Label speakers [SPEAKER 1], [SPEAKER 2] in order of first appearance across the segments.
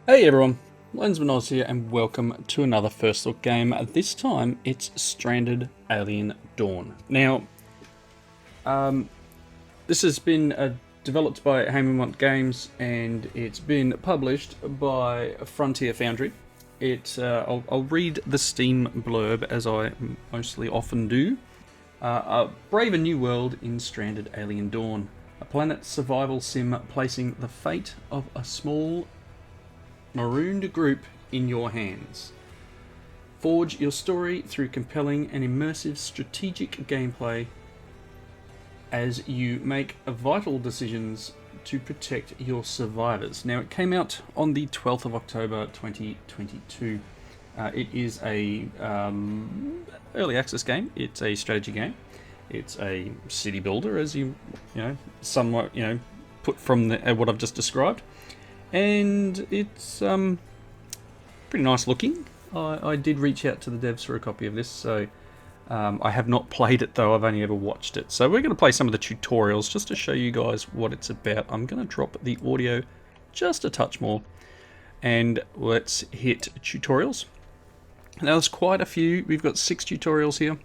[SPEAKER 1] Hey everyone, Lensman Oz here and welcome to another First Look game. This time it's Stranded Alien Dawn. Now, this has been developed by Haemimont Games and it's been published by Frontier Foundry. I'll read the Steam blurb as I mostly often do. Brave a new world in Stranded Alien Dawn. A planet survival sim placing the fate of a small marooned group in your hands. Forge your story through compelling and immersive strategic gameplay as you make vital decisions to protect your survivors. Now, it came out on the 12th of October 2022. It is a early access game. It's a strategy game. It's a city builder, as you somewhat put from what I've just described. And it's pretty nice looking. I did reach out to the devs for a copy of this, so I have not played it though, I've only ever watched it. So we're going to play some of the tutorials just to show you guys what it's about. I'm going to drop the audio just a touch more, and let's hit tutorials. Now there's quite a few, we've got 6 tutorials here.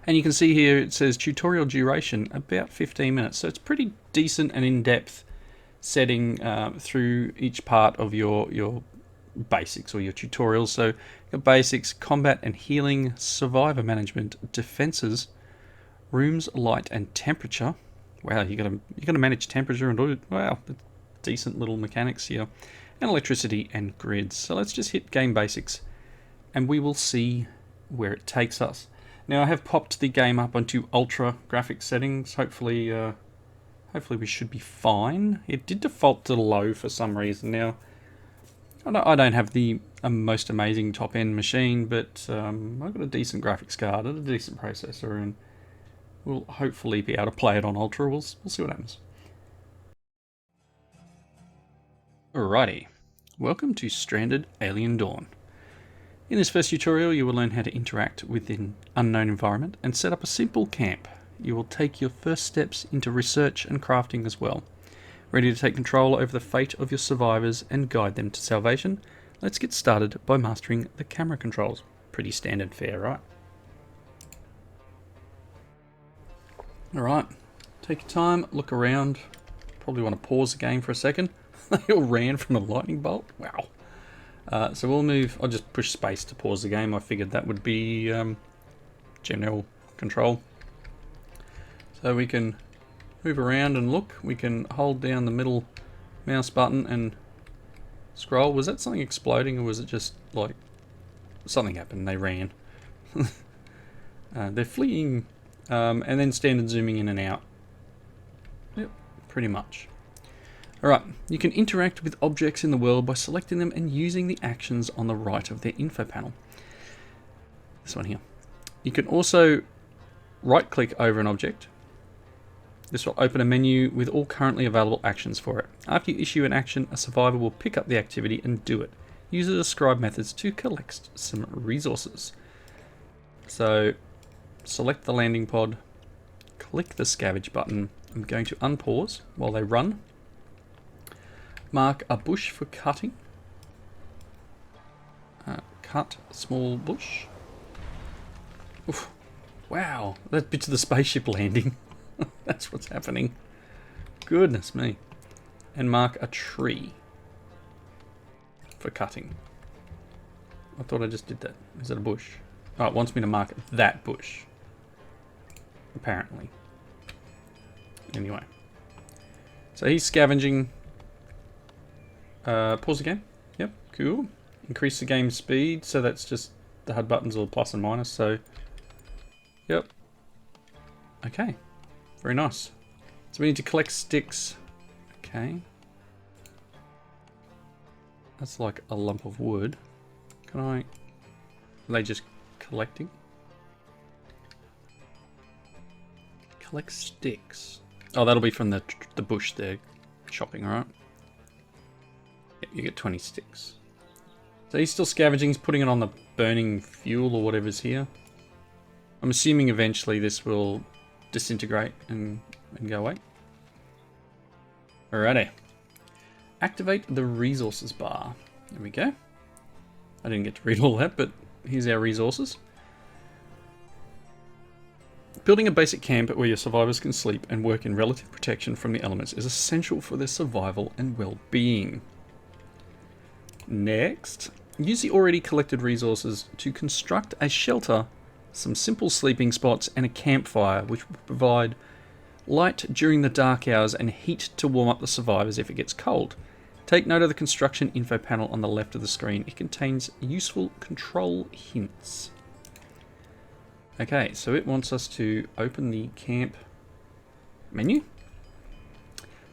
[SPEAKER 1] And you can see here it says tutorial duration, about 15 minutes, so it's pretty decent and in-depth setting through each part of your basics or your tutorials. So your basics: combat and healing, survivor management, defenses, rooms, light and temperature. Wow, you gotta manage temperature and all. Wow, decent little mechanics here, and electricity and grids. So let's just hit game basics, and we will see where it takes us. Now I have popped the game up onto ultra graphics settings. Hopefully we should be fine. It did default to low for some reason. Now, I don't have the most amazing top-end machine, but I've got a decent graphics card and a decent processor, and we'll hopefully be able to play it on Ultra. We'll see what happens. Alrighty, welcome to Stranded Alien Dawn. In this first tutorial, you will learn how to interact with an unknown environment and set up a simple camp. You will take your first steps into research and crafting as well. Ready to take control over the fate of your survivors and guide them to salvation? Let's get started by mastering the camera controls. Pretty standard fare, right? Alright, take your time, look around. Probably want to pause the game for a second. They all ran from a lightning bolt. Wow. So we'll move. I'll just push space to pause the game. I figured that would be general control. So we can move around and look. We can hold down the middle mouse button and scroll. Was that something exploding, or was it just like something happened? They ran. They're fleeing, and then standard zooming in and out. Yep, pretty much. Alright, you can interact with objects in the world by selecting them and using the actions on the right of their info panel. This one here. You can also right click over an object. This will open a menu with all currently available actions for it. After you issue an action, a survivor will pick up the activity and do it. Use the described methods to collect some resources. So, select the landing pod, click the scavenge button. I'm going to unpause while they run. Mark a bush for cutting. Cut small bush. Oof. Wow, that bit's the spaceship landing. That's what's happening. Goodness me. And mark a tree for cutting. I thought I just did that. Is that a bush? Oh, it wants me to mark that bush. Apparently. Anyway. So he's scavenging. Pause the game. Yep, cool. Increase the game speed. So that's just the HUD buttons or plus and minus. So, yep. Okay. Very nice. So we need to collect sticks. Okay. That's like a lump of wood. Can I... Are they just collecting? Collect sticks. Oh, that'll be from the bush they're chopping, right? Yep, you get 20 sticks. So he's still scavenging. He's putting it on the burning fuel or whatever's here. I'm assuming eventually this will disintegrate and go away. Alrighty. Activate the resources bar. There we go. I didn't get to read all that, but here's our resources. Building a basic camp where your survivors can sleep and work in relative protection from the elements is essential for their survival and well-being. Next, use the already collected resources to construct a shelter, some simple sleeping spots, and a campfire, which will provide light during the dark hours and heat to warm up the survivors if it gets cold. Take note of the construction info panel on the left of the screen. It contains useful control hints. Okay, so it wants us to open the camp menu,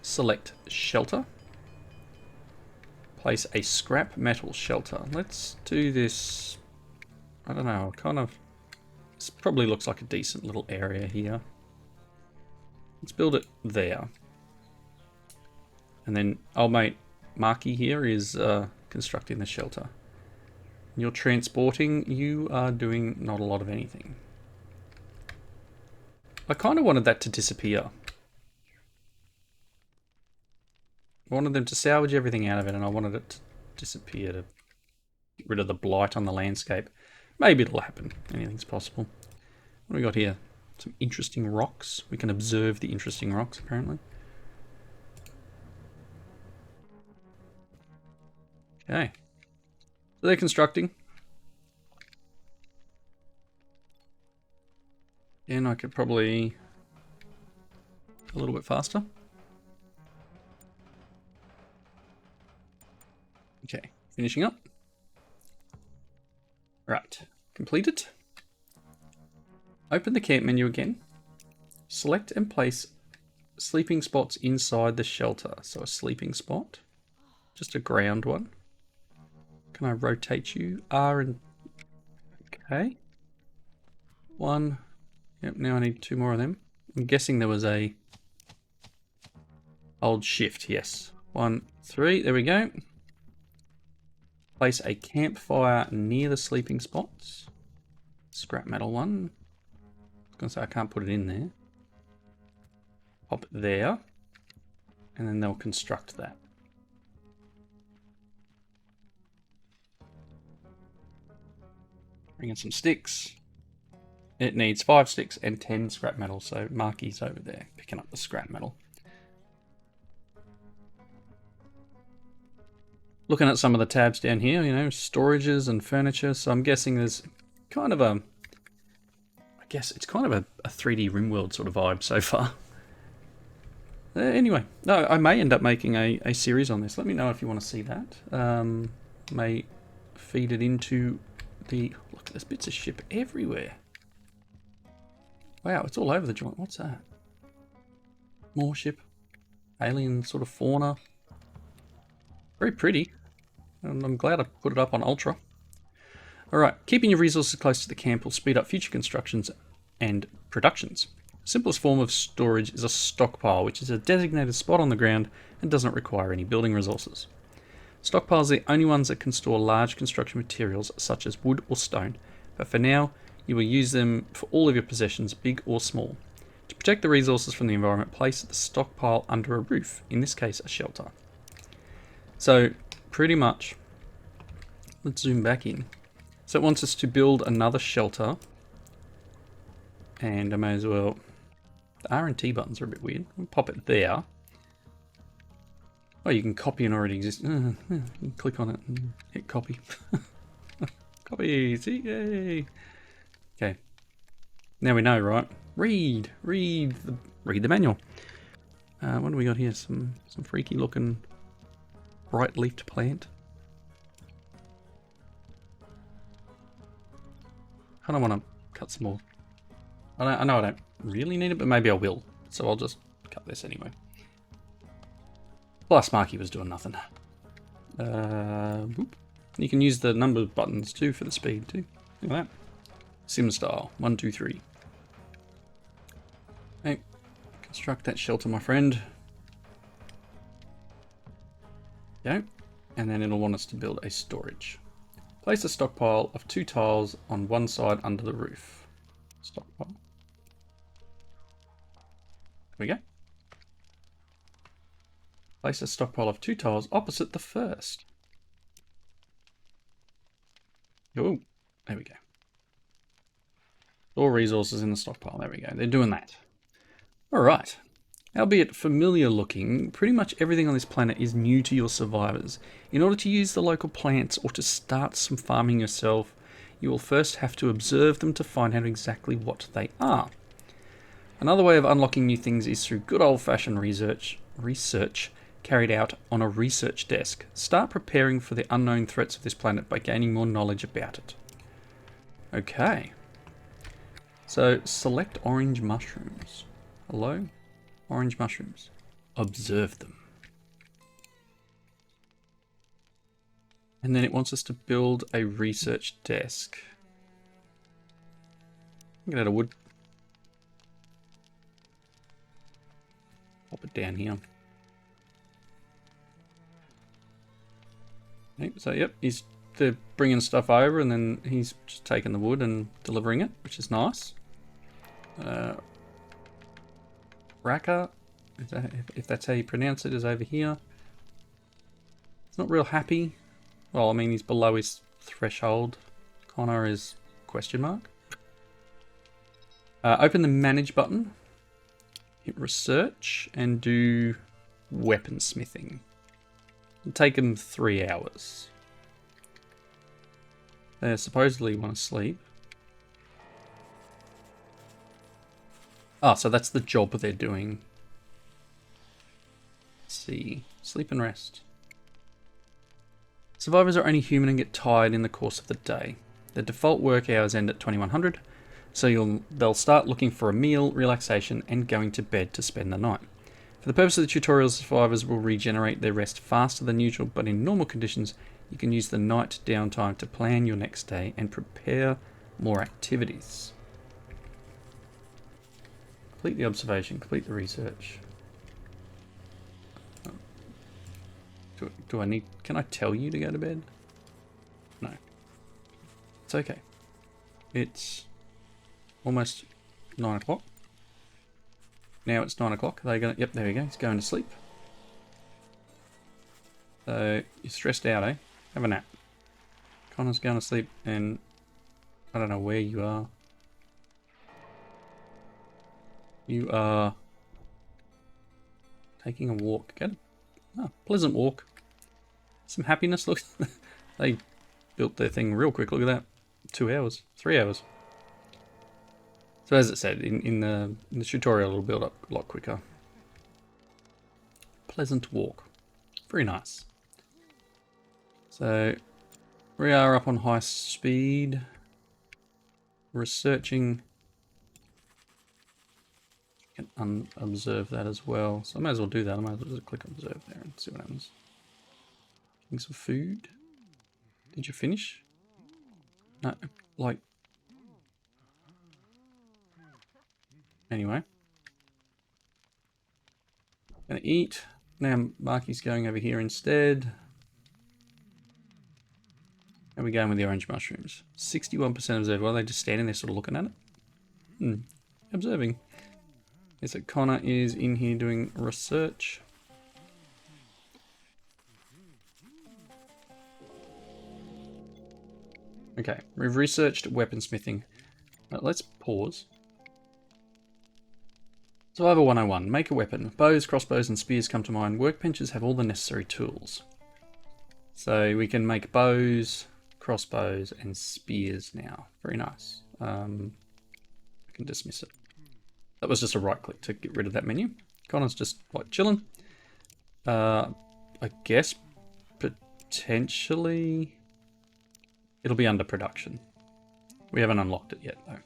[SPEAKER 1] select shelter, place a scrap metal shelter. Let's do this, I don't know, this probably looks like a decent little area here. Let's build it there. And then old mate Marky here is constructing the shelter. You're transporting, you are doing not a lot of anything. I kind of wanted that to disappear. I wanted them to salvage everything out of it, and I wanted it to disappear to get rid of the blight on the landscape. Maybe it'll happen. Anything's possible. What do we got here? Some interesting rocks. We can observe the interesting rocks, apparently. Okay. So they're constructing. And I could probably a little bit faster. Okay, finishing up. Right, completed. Open the camp menu again. Select and place sleeping spots inside the shelter. So a sleeping spot, just a ground one. Can I rotate you? R and okay. One. Yep, now I need 2 more of them. I'm guessing there was a old shift, yes. 1, 3, there we go. Place a campfire near the sleeping spots. Scrap metal one. I was gonna say I can't put it in there. Pop it there. And then they'll construct that. Bring in some sticks. It needs 5 sticks and 10 scrap metal, so Marky's over there picking up the scrap metal. Looking at some of the tabs down here, you know, storages and furniture, so I'm guessing there's kind of a... I guess it's kind of a 3D RimWorld sort of vibe so far. Anyway, no, I may end up making a series on this. Let me know if you want to see that. May feed it into the... Look, there's bits of ship everywhere. Wow, it's all over the joint. What's that? More ship. Alien sort of fauna. Very pretty. And I'm glad I put it up on Ultra. Alright, keeping your resources close to the camp will speed up future constructions and productions. The simplest form of storage is a stockpile, which is a designated spot on the ground and doesn't require any building resources. Stockpiles are the only ones that can store large construction materials such as wood or stone, but for now, you will use them for all of your possessions, big or small. To protect the resources from the environment, place the stockpile under a roof, in this case a shelter. So, pretty much, let's zoom back in. So it wants us to build another shelter, and I may as well... The R and T buttons are a bit weird. We'll pop it there. Oh, you can copy an already existing... you can click on it and hit copy. Copy, see, yay! Okay, now we know, right? Read the manual. What do we got here? Some freaky looking bright leafed plant. I don't want to cut some more. I know I don't really need it, but maybe I will. So I'll just cut this anyway. Plus Marky was doing nothing. Whoop. You can use the number buttons too for the speed too. Look at that. Sim style. 1, 2, 3. Okay. Construct that shelter, my friend. Go. And then it'll want us to build a storage. Place a stockpile of 2 tiles on one side under the roof. Stockpile. There we go. Place a stockpile of 2 tiles opposite the first. Oh, there we go. Store resources in the stockpile. There we go. They're doing that. Alright. Albeit familiar looking, pretty much everything on this planet is new to your survivors. In order to use the local plants or to start some farming yourself, you will first have to observe them to find out exactly what they are. Another way of unlocking new things is through good old-fashioned research carried out on a research desk. Start preparing for the unknown threats of this planet by gaining more knowledge about it. Okay. So, select orange mushrooms. Hello? Orange mushrooms. Observe them. And then it wants us to build a research desk. Get out of wood. Pop it down here. Okay, so yep, they're bringing stuff over and then he's just taking the wood and delivering it, which is nice. Raka, if that's how you pronounce it, is over here. It's not real happy. Well, I mean, he's below his threshold. Connor is question mark. Open the manage button. Hit research and do weaponsmithing. It'll take him 3 hours. They supposedly want to sleep. Ah, so that's the job they're doing. Let's see. Sleep and rest. Survivors are only human and get tired in the course of the day. Their default work hours end at 2100, so they'll start looking for a meal, relaxation, and going to bed to spend the night. For the purpose of the tutorial, survivors will regenerate their rest faster than usual, but in normal conditions, you can use the night downtime to plan your next day and prepare more activities. Complete the observation, complete the research. Do I need... Can I tell you to go to bed? No. It's okay. It's almost 9 o'clock. Now it's 9 o'clock. Are they gonna... Yep, there we go. He's going to sleep. So, you're stressed out, eh? Have a nap. Connor's going to sleep and... I don't know where you are. You are... taking a walk. Pleasant walk. Some happiness. Look, they built their thing real quick. Look at that. 2 hours. 3 hours. So as it said, in the tutorial it'll build up a lot quicker. Pleasant walk. Very nice. So we are up on high speed. Researching. Can observe that as well. So I might as well do that. I might as well just click observe there and see what happens. Getting some food. Did you finish? No, like... Anyway. Gonna eat. Now Marky's going over here instead. How are we going with the orange mushrooms? 61% observe. Well, they're just standing there sort of looking at it. Observing. Is that Connor is in here doing research. Okay, we've researched weaponsmithing. Let's pause. Survival 101. Make a weapon. Bows, crossbows, and spears come to mind. Workbenches have all the necessary tools. So we can make bows, crossbows, and spears now. Very nice. I can dismiss it. That was just a right click to get rid of that menu. Connor's just like chilling. I guess potentially it'll be under production. We haven't unlocked it yet though.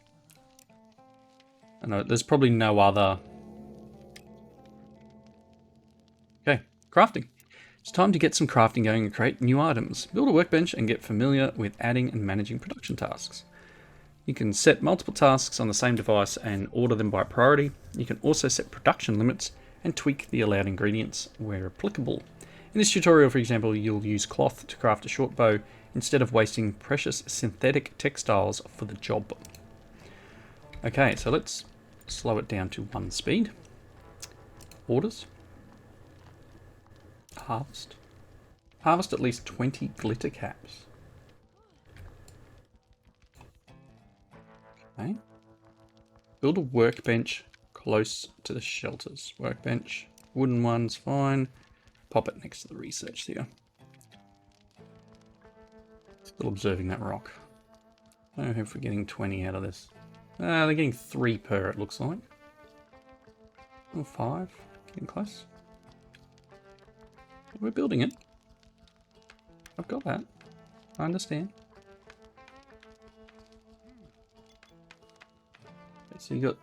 [SPEAKER 1] I know there's probably no other. Okay, crafting. It's time to get some crafting going and create new items. Build a workbench and get familiar with adding and managing production tasks. You can set multiple tasks on the same device and order them by priority. You can also set production limits and tweak the allowed ingredients where applicable. In this tutorial, for example, you'll use cloth to craft a short bow instead of wasting precious synthetic textiles for the job. Okay, so let's slow it down to 1 speed. Orders. harvest. Harvest at least 20 glitter caps. Okay. Build a workbench close to the shelters. Workbench. Wooden one's fine. Pop it next to the research there. Still observing that rock. I don't know if we're getting 20 out of this. They're getting 3 per, it looks like. Or 5. Getting close. We're building it. I've got that. I understand. Okay, so you're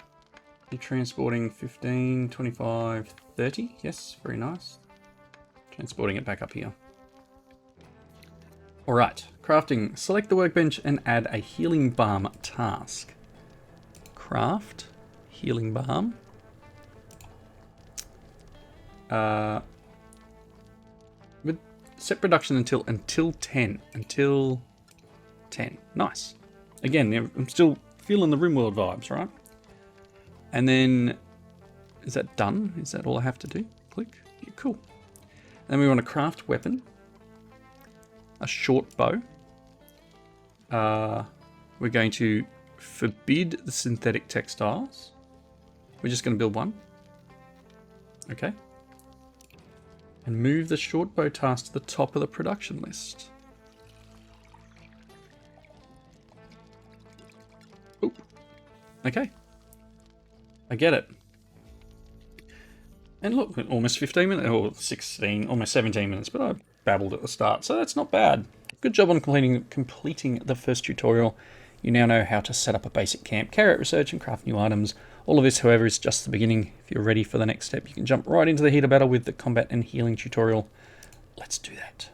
[SPEAKER 1] transporting 15, 25, 30. Yes, very nice. Transporting it back up here. Alright, crafting. Select the workbench and add a healing balm task. Craft. Healing balm. With set production until 10. Until 10. Nice. Again, I'm still feeling the RimWorld vibes, right? And then, is that done? Is that all I have to do? Click. Yeah, cool. Then we want to craft weapon. A short bow. We're going to forbid the synthetic textiles. We're just going to build one. Okay. And move the short bow task to the top of the production list. Oop. Okay. I get it. And look, almost 15 minutes, or 16, almost 17 minutes, but I babbled at the start, so that's not bad. Good job on completing the first tutorial. You now know how to set up a basic camp, carry out research, and craft new items. All of this, however, is just the beginning. If you're ready for the next step, you can jump right into the heat of battle with the combat and healing tutorial. Let's do that.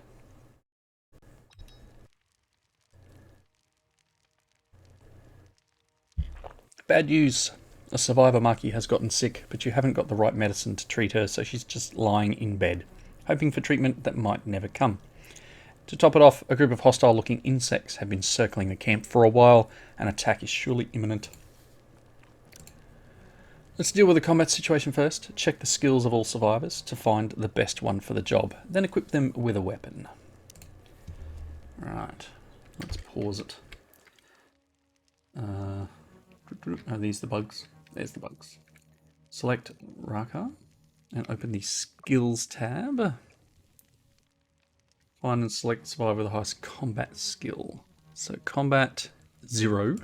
[SPEAKER 1] Bad news. A survivor Maki has gotten sick, but you haven't got the right medicine to treat her, so she's just lying in bed, hoping for treatment that might never come. To top it off, a group of hostile-looking insects have been circling the camp for a while. An attack is surely imminent. Let's deal with the combat situation first. Check the skills of all survivors to find the best one for the job, then equip them with a weapon. Right, let's pause it. Are these the bugs? There's the bugs. Select Raka and open the skills tab. Find and select survivor with the highest combat skill. So combat 0,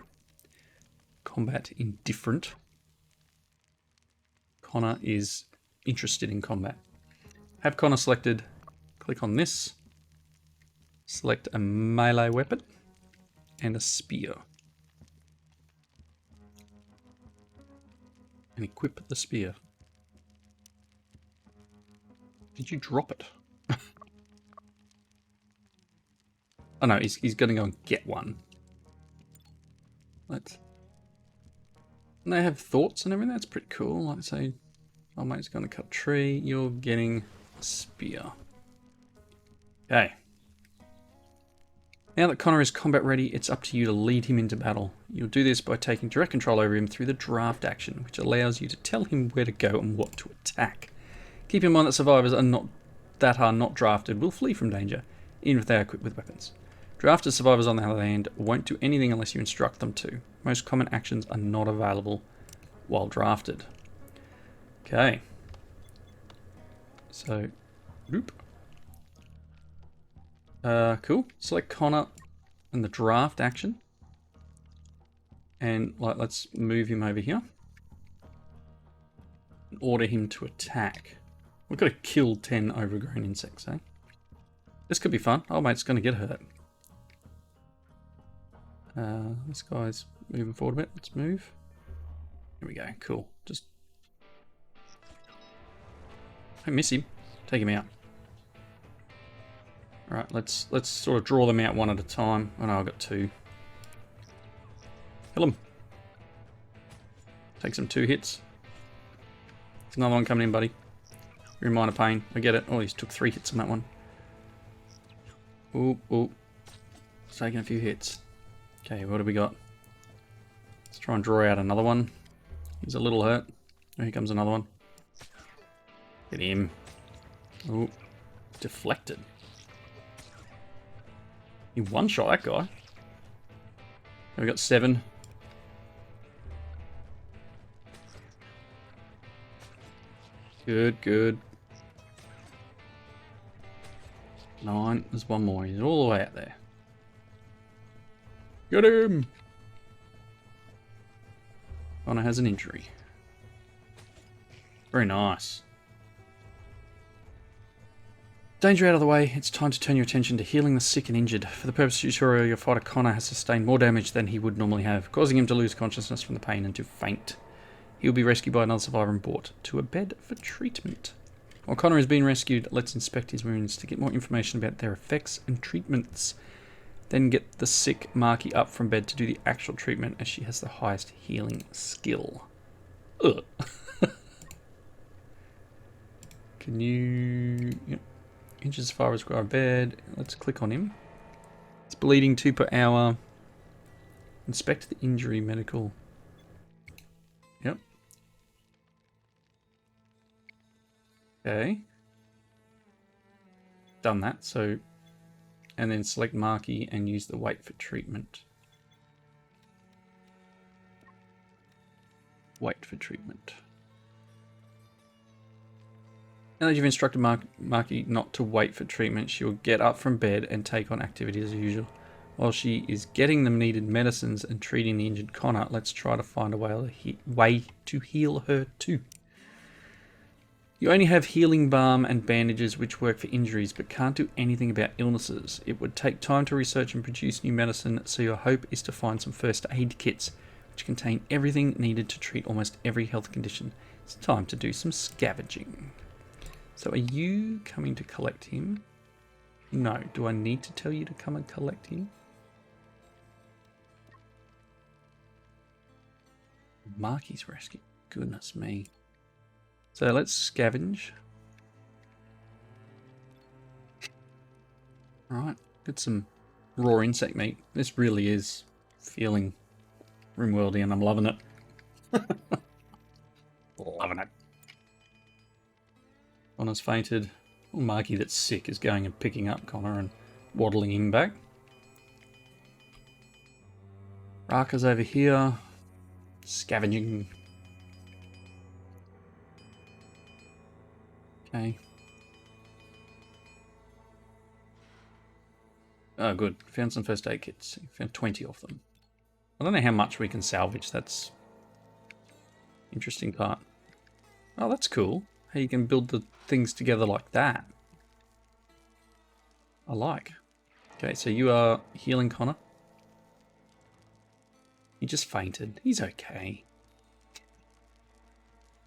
[SPEAKER 1] combat indifferent. Connor is interested in combat. Have Connor selected, click on this, select a melee weapon and a spear. And equip the spear. Did you drop it? Oh no, he's going to go and get one. Let's... And they have thoughts and everything, that's pretty cool. Like say, oh mate's going to cut tree, you're getting a spear. Okay. Now that Connor is combat ready, it's up to you to lead him into battle. You'll do this by taking direct control over him through the draft action, which allows you to tell him where to go and what to attack. Keep in mind that survivors are not drafted will flee from danger, even if they are equipped with weapons. Drafted survivors, on the other hand, won't do anything unless you instruct them to. Most common actions are not available while drafted. Okay. So, whoop. Cool. Select Connor and the draft action. And let's move him over here. And order him to attack. We've got to kill 10 overgrown insects, eh? This could be fun. Oh, mate's going to get hurt. This guy's moving forward a bit. Let's move. Here we go. Cool. Just don't miss him. Take him out. All right. Let's sort of draw them out one at a time. Oh no, I've got 2. Kill him. Takes him 2 hits. There's another one coming in, buddy. You're in minor pain. I get it. Oh, he's took 3 hits on that one. Ooh, ooh. It's taking a few hits. Okay, what do we got? Let's try and draw out another one. He's a little hurt. Oh, here comes another one. Get him. Ooh. Deflected. You one-shot that guy. We got 7. Good, good. 9. There's one more. He's all the way out there. Got him! Connor has an injury. Very nice. Danger out of the way, it's time to turn your attention to healing the sick and injured. For the purpose of the tutorial, your fighter Connor has sustained more damage than he would normally have, causing him to lose consciousness from the pain and to faint. He will be rescued by another survivor and brought to a bed for treatment. While Connor is being rescued, let's inspect his wounds to get more information about their effects and treatments. Then get the sick Marky up from bed to do the actual treatment, as she has the highest healing skill. Ugh. Can you... Yep. Inches as far as our bed. Let's click on him. He's bleeding 2 per hour. Inspect the injury medical. Yep. Okay. Done that, so... And then select Marky and use the wait for treatment. Wait for treatment. Now that you've instructed Marky not to wait for treatment, she will get up from bed and take on activities as usual. While she is getting the needed medicines and treating the injured Connor, let's try to find a way to heal her too. You only have healing balm and bandages which work for injuries but can't do anything about illnesses. It would take time to research and produce new medicine, so your hope is to find some first aid kits which contain everything needed to treat almost every health condition. It's time to do some scavenging. So are you coming to collect him? No. Do I need to tell you to come and collect him? Marky's rescue. Goodness me. So let's scavenge. Alright, get some raw insect meat. This really is feeling RimWorldy and I'm loving it. Loving it. Connor's fainted. Little Marky that's sick is going and picking up Connor and waddling him back. Raka's over here. Scavenging. Okay. Oh, good. Found some first aid kits. Found 20 of them. I don't know how much we can salvage. That's interesting part. Oh, that's cool. How you can build the things together like that. I like. Okay, so you are healing Connor. He just fainted. He's okay.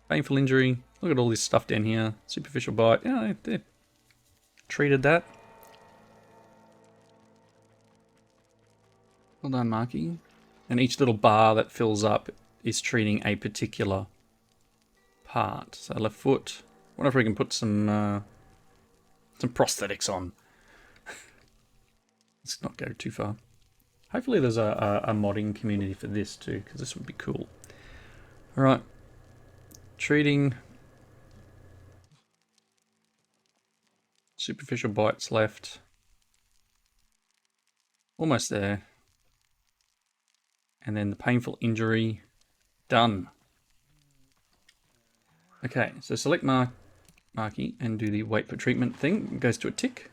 [SPEAKER 1] Painful injury. Look at all this stuff down here. Superficial bite. Yeah, they treated that. Well done, Marky. And each little bar that fills up is treating a particular part. So left foot. I wonder if we can put some prosthetics on. Let's not go too far. Hopefully there's a modding community for this too, because this would be cool. Alright. Treating. Superficial bites left. Almost there. And then the painful injury. Done. Okay, so select Marky and do the wait for treatment thing. It goes to a tick.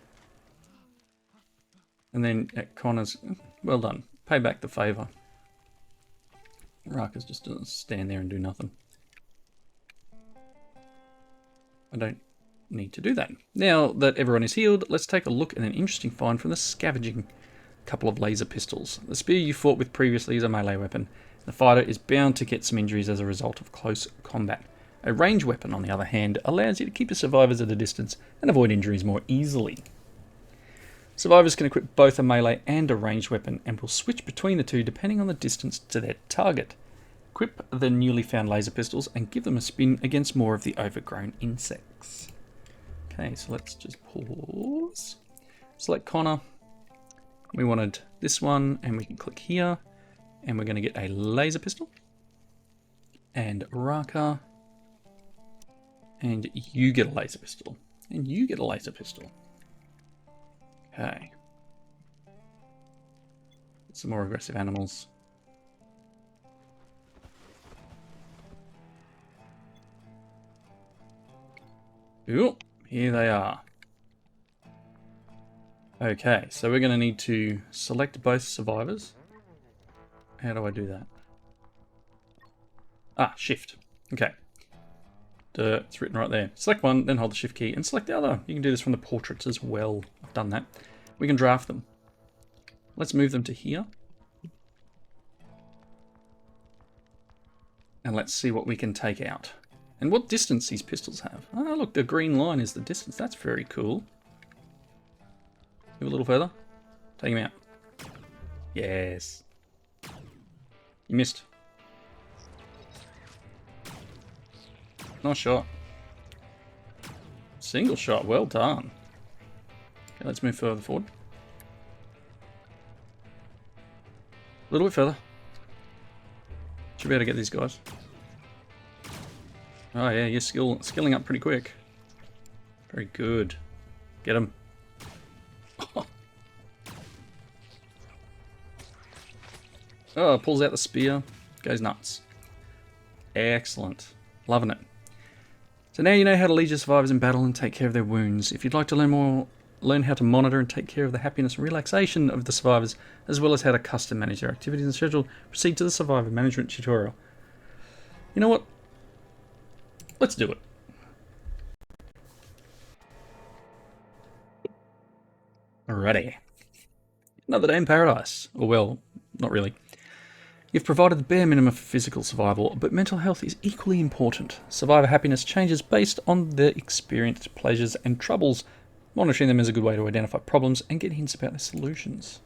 [SPEAKER 1] And then at Connor's, well done. Pay back the favour. Raka's just gonna stand there and do nothing. I don't need to do that. Now that everyone is healed, let's take a look at an interesting find from the scavenging. A couple of laser pistols. The spear you fought with previously is a melee weapon. The fighter is bound to get some injuries as a result of close combat. A ranged weapon, on the other hand, allows you to keep the survivors at a distance and avoid injuries more easily. Survivors can equip both a melee and a ranged weapon and will switch between the two depending on the distance to their target. Equip the newly found laser pistols and give them a spin against more of the overgrown insects. Okay, so let's just pause. Select Connor. We wanted this one, and we can click here, and we're going to get a laser pistol. And Raka. And you get a laser pistol. And you get a laser pistol. Okay. Some more aggressive animals. Ooh, here they are. Okay, so we're going to need to select both survivors. How do I do that? Ah, shift. Okay. Duh, it's written right there. Select one, then hold the shift key, and select the other. You can do this from the portraits as well. I've done that. We can draft them. Let's move them to here. And let's see what we can take out. And what distance these pistols have. Oh, look, the green line is the distance. That's very cool. Move a little further. Take him out. Yes. You missed. Nice shot. Single shot. Well done. Okay, let's move further forward. A little bit further. Should be able to get these guys. Oh yeah, you're skilling up pretty quick. Very good. Get him. Oh, pulls out the spear. Goes nuts. Excellent. Loving it. So now you know how to lead your survivors in battle and take care of their wounds. If you'd like to learn how to monitor and take care of the happiness and relaxation of the survivors, as well as how to custom manage their activities and schedule, proceed to the survivor management tutorial. You know what? Let's do it. Alrighty. Another day in paradise. Or well, not really. You've provided the bare minimum for physical survival, but mental health is equally important. Survivor happiness changes based on their experienced pleasures and troubles. Monitoring them is a good way to identify problems and get hints about their solutions.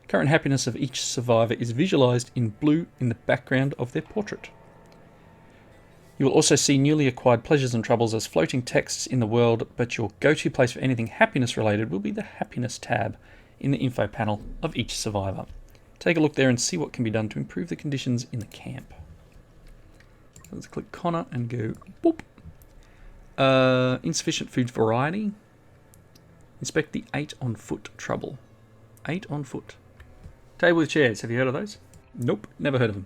[SPEAKER 1] Current happiness of each survivor is visualized in blue in the background of their portrait. You will also see newly acquired pleasures and troubles as floating texts in the world, but your go-to place for anything happiness related will be the happiness tab in the info panel of each survivor. Take a look there and see what can be done to improve the conditions in the camp. So let's click Connor and go boop. Insufficient food variety. Inspect the 8 on foot trouble. 8 on foot. Table with chairs. Have you heard of those? Nope, never heard of them.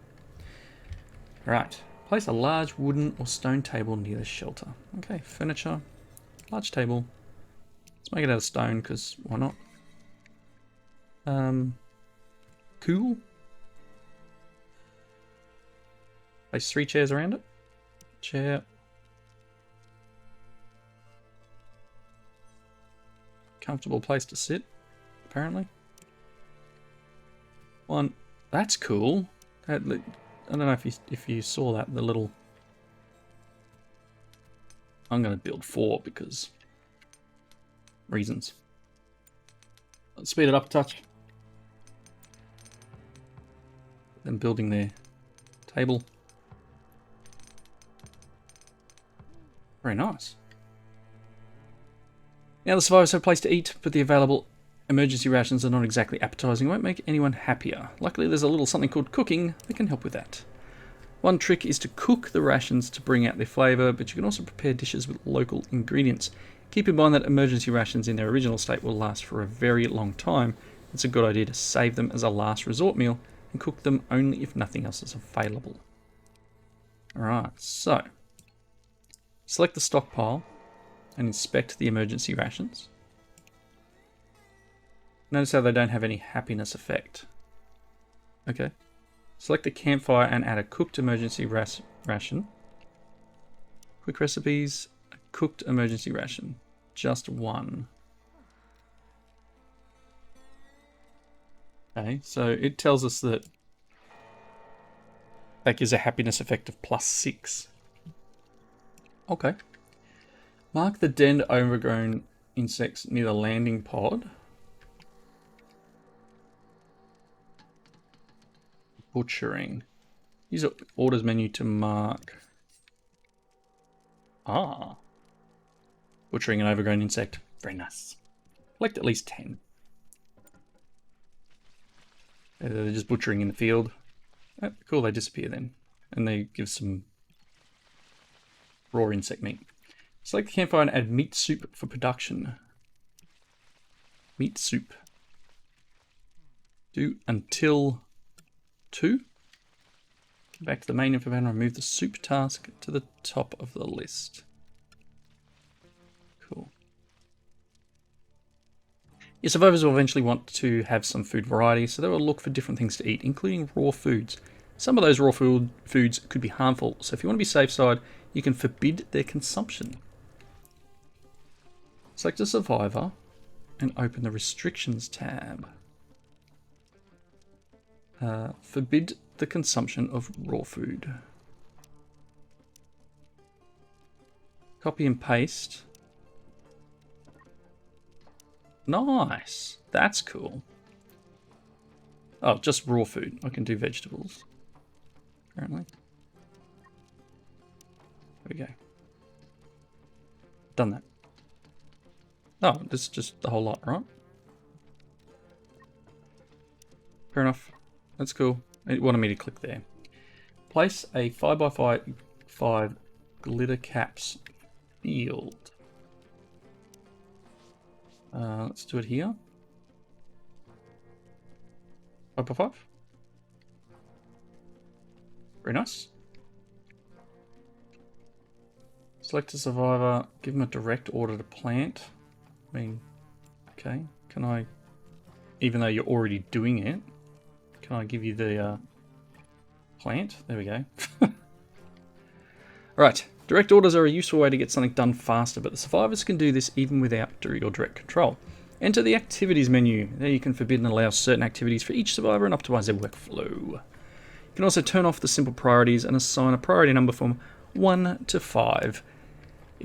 [SPEAKER 1] Right. Place a large wooden or stone table near the shelter. Okay, furniture. Large table. Let's make it out of stone because why not? Cool. Place 3 chairs around it. Chair. Comfortable place to sit, apparently. 1. That's cool. I don't know if you saw that, the little... I'm going to build 4 because... reasons. Let's speed it up a touch. Them building their table. Very nice. Now the survivors have a place to eat, but the available emergency rations are not exactly appetizing. It won't make anyone happier. Luckily there's a little something called cooking that can help with that. One trick is to cook the rations to bring out their flavour, but you can also prepare dishes with local ingredients. Keep in mind that emergency rations in their original state will last for a very long time. It's a good idea to save them as a last resort meal and cook them only if nothing else is available. Alright, so select the stockpile and inspect the emergency rations. Notice how they don't have any happiness effect. Okay. Select the campfire and add a cooked emergency ration. Quick recipes, a cooked emergency ration. Just 1. Okay, so it tells us that gives a happiness effect of +6. Okay. Mark the denned overgrown insects near the landing pod. Butchering. Use the orders menu to mark. Ah. Butchering an overgrown insect. Very nice. Collect at least 10. They're just butchering in the field. Oh, cool, they disappear then. And they give some raw insect meat. Select the campfire and add meat soup for production. Meat soup. Do until 2. Get back to the main info panel and move the soup task to the top of the list. Cool. Your survivors will eventually want to have some food variety, so they will look for different things to eat, including raw foods. Some of those raw foods could be harmful, so if you want to be safe side, you can forbid their consumption. Select a survivor and open the restrictions tab. Forbid the consumption of raw food. Copy and paste. Nice. That's cool. Oh, just raw food. I can do vegetables. Apparently. There we go. Done that. Oh, this is just the whole lot, right? Fair enough. That's cool. It wanted me to click there. Place a 5x5 glitter caps field. Let's do it here. 5x5. Very nice. Select a survivor. Give them a direct order to plant. I mean, okay. Can I, even though you're already doing it, can I give you the plant? There we go. Right. Direct orders are a useful way to get something done faster, but the survivors can do this even without your direct control. Enter the activities menu. There you can forbid and allow certain activities for each survivor and optimize their workflow. You can also turn off the simple priorities and assign a priority number from 1 to 5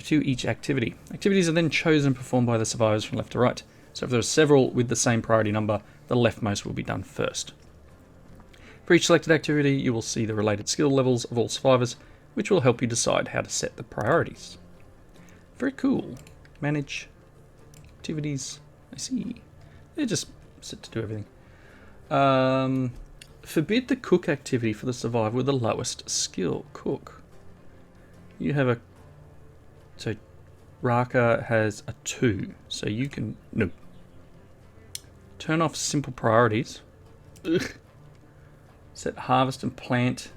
[SPEAKER 1] to each activity. Activities are then chosen and performed by the survivors from left to right. So if there are several with the same priority number, the leftmost will be done first. For each selected activity, you will see the related skill levels of all survivors, which will help you decide how to set the priorities. Very cool. Manage activities. I see. They're just set to do everything. Forbid the cook activity for the survivor with the lowest skill. Cook. You have a... So, Raka has a 2. So you can... No. Turn off simple priorities. Ugh. Set harvest and plant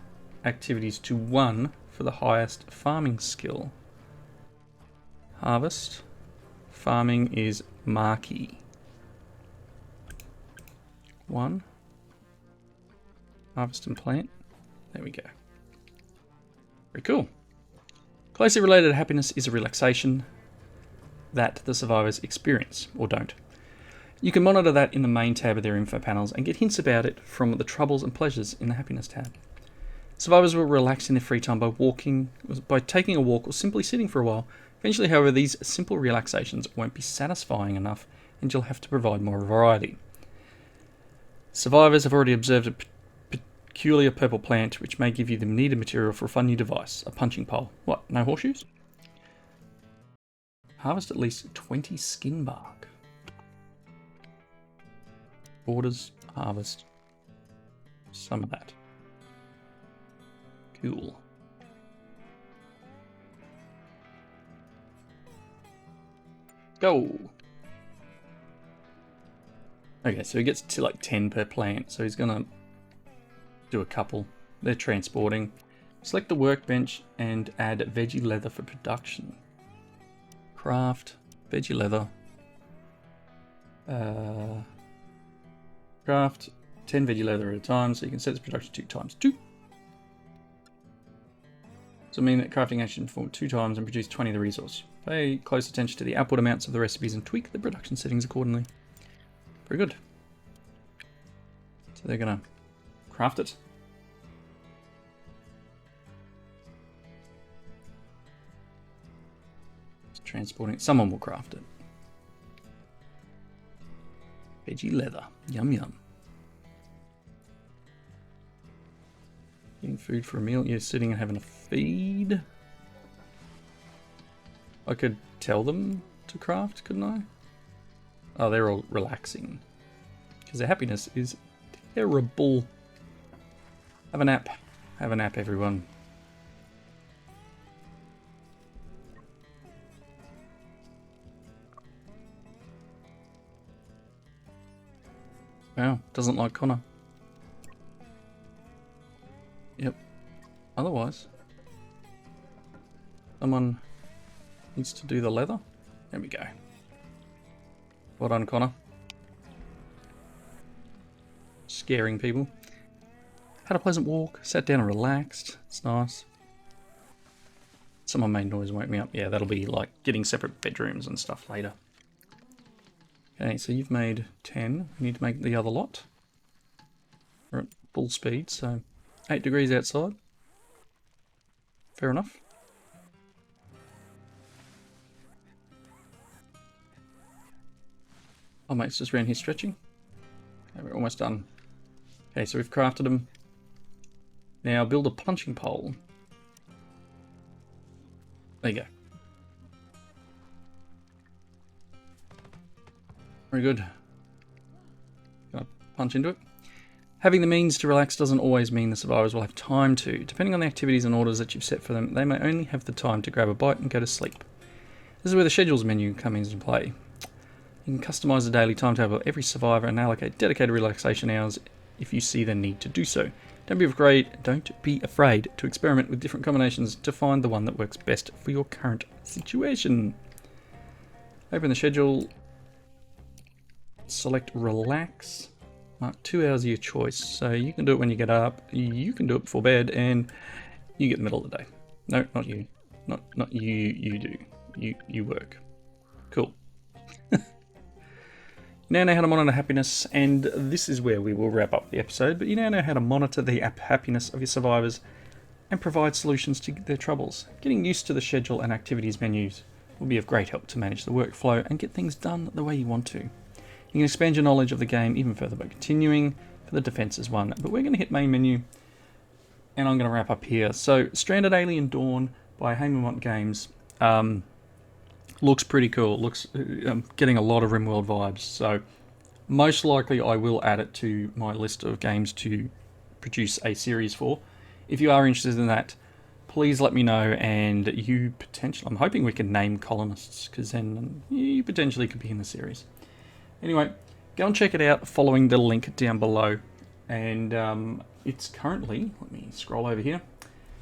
[SPEAKER 1] activities to 1 for the highest farming skill. Harvest. Farming is marquee. 1. Harvest and plant. There we go. Very cool. Closely related to happiness is a relaxation that the survivors experience, or don't. You can monitor that in the main tab of their info panels and get hints about it from the troubles and pleasures in the happiness tab. Survivors will relax in their free time by taking a walk or simply sitting for a while. Eventually, however, these simple relaxations won't be satisfying enough and you'll have to provide more variety. Survivors have already observed a peculiar purple plant which may give you the needed material for a fun new device, a punching pole. What, no horseshoes? Harvest at least 20 skin bark. Borders, harvest, some of that. Cool. Go! Okay, so he gets to like 10 per plant, so he's gonna do a couple. They're transporting. Select the workbench and add veggie leather for production. Craft, veggie leather. Craft 10 veggie leather at a time, so you can set its production 2 times 2. So I mean that crafting action performed 2 times and produce 20 of the resource. Pay close attention to the output amounts of the recipes and tweak the production settings accordingly. Very good. So they're gonna craft it. It's transporting it. Someone will craft it. Veggie leather. Yum yum. Getting food for a meal. You're sitting and having a feed. I could tell them to craft, couldn't I? Oh, they're all relaxing. Because their happiness is terrible. Have a nap. Have a nap, everyone. Wow, doesn't like Connor. Yep. Otherwise, someone needs to do the leather. There we go. Well done, Connor. Scaring people. Had a pleasant walk, sat down and relaxed. It's nice. Someone made noise and woke me up. Yeah, that'll be like getting separate bedrooms and stuff later. Okay, so you've made 10. We need to make the other lot. We're at full speed, so 8 degrees outside. Fair enough. Oh, mate's just around here stretching. Okay, we're almost done. Okay, so we've crafted them. Now build a punching pole. There you go. Very good. Gonna punch into it. Having the means to relax doesn't always mean the survivors will have time to. Depending on the activities and orders that you've set for them, they may only have the time to grab a bite and go to sleep. This is where the schedules menu comes into play. You can customise the daily timetable of every survivor and allocate dedicated relaxation hours if you see the need to do so. Don't be afraid to experiment with different combinations to find the one that works best for your current situation. Open the schedule, select relax, mark 2 hours of your choice. So you can do it when you get up, you can do it before bed, and you get the middle of the day. No, not you. Not you, you do. You work. Cool. You now know how to monitor happiness, and this is where we will wrap up the episode, but you now know how to monitor the happiness of your survivors and provide solutions to their troubles. Getting used to the schedule and activities menus will be of great help to manage the workflow and get things done the way you want to. You can expand your knowledge of the game even further by continuing for the defenses one, but we're going to hit main menu, and I'm going to wrap up here. So, Stranded Alien Dawn by Haemimont Games. Looks pretty cool. Looks, I'm getting a lot of RimWorld vibes. So most likely I will add it to my list of games to produce a series for. If you are interested in that, please let me know. And you potentially, I'm hoping we can name colonists, because then you potentially could be in the series. Anyway, go and check it out following the link down below. And it's currently, let me scroll over here.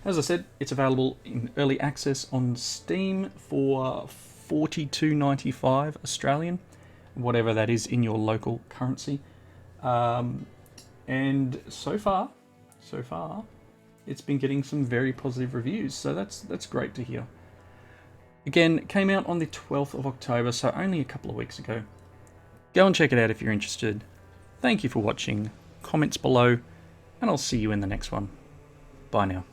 [SPEAKER 1] As I said, it's available in early access on Steam for $42.95 Australian, whatever that is in your local currency. And so far, it's been getting some very positive reviews, so that's great to hear. Again, it came out on the 12th of October, so only a couple of weeks ago. Go and check it out if you're interested. Thank you for watching. Comments below, and I'll see you in the next one. Bye now.